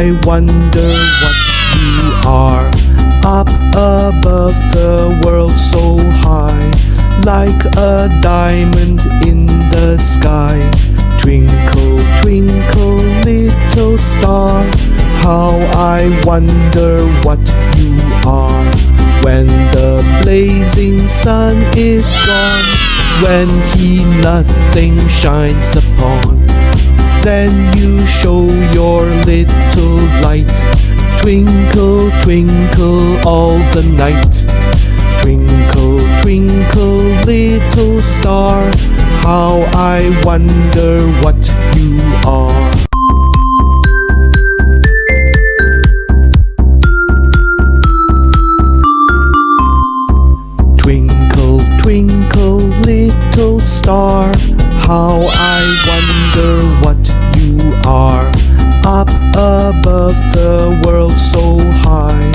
I wonder what you are. Up above the world so high, like a diamond in the sky. Twinkle, twinkle, little star, how I wonder what you are. When the blazing sun is gone, when he nothing shines upon, then you show your little light. Twinkle, twinkle all the night. Twinkle, twinkle, little star, how I wonder what you are. Twinkle, twinkle, little star, how I wonder what you are. Up above the world so high,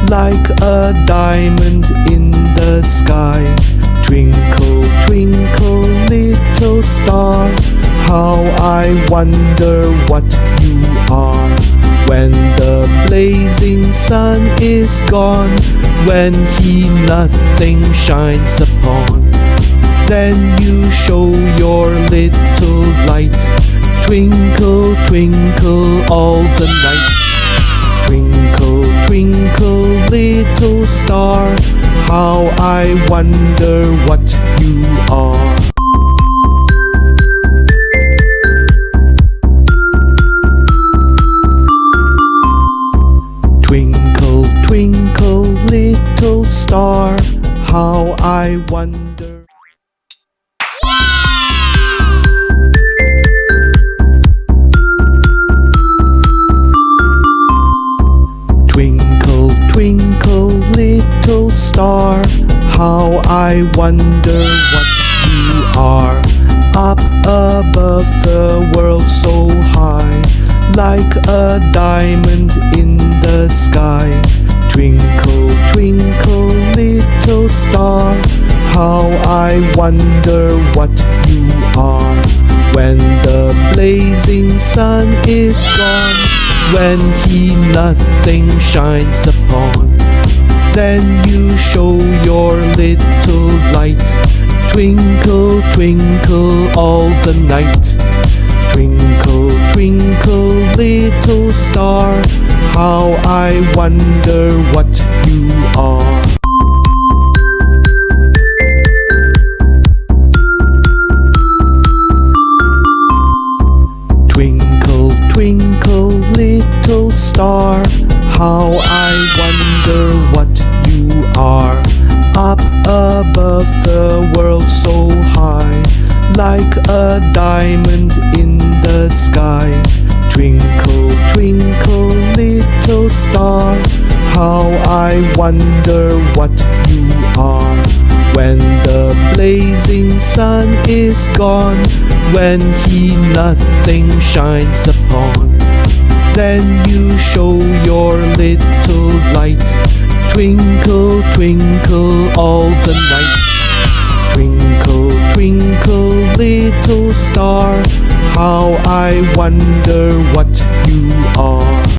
like a diamond in the sky. Twinkle, twinkle, little star, how I wonder what you are. When the blazing sun is gone, when he nothing shines upon, then you show your little light. Twinkle, twinkle all the night. Twinkle, twinkle, little star, how I wonder what you are. Twinkle, twinkle, little star, how I wonder. Twinkle, twinkle, little star, how I wonder what you are. Up above the world so high, like a diamond in the sky. Twinkle, twinkle, little star, how I wonder what you are. When the blazing sun is gone, when he nothing shines upon, then you show your little light. Twinkle, twinkle all the night. Twinkle, twinkle, little star, how I wonder what you are. Twinkle, twinkle, little star, how I wonder what you are. Up above the world so high, like a diamond in the sky. Twinkle, twinkle, little star, how I wonder what you are. When the blazing sun is gone, when he nothing shines upon, then you show your little light. Twinkle, twinkle all the night. Twinkle, twinkle, little star, how I wonder what you are.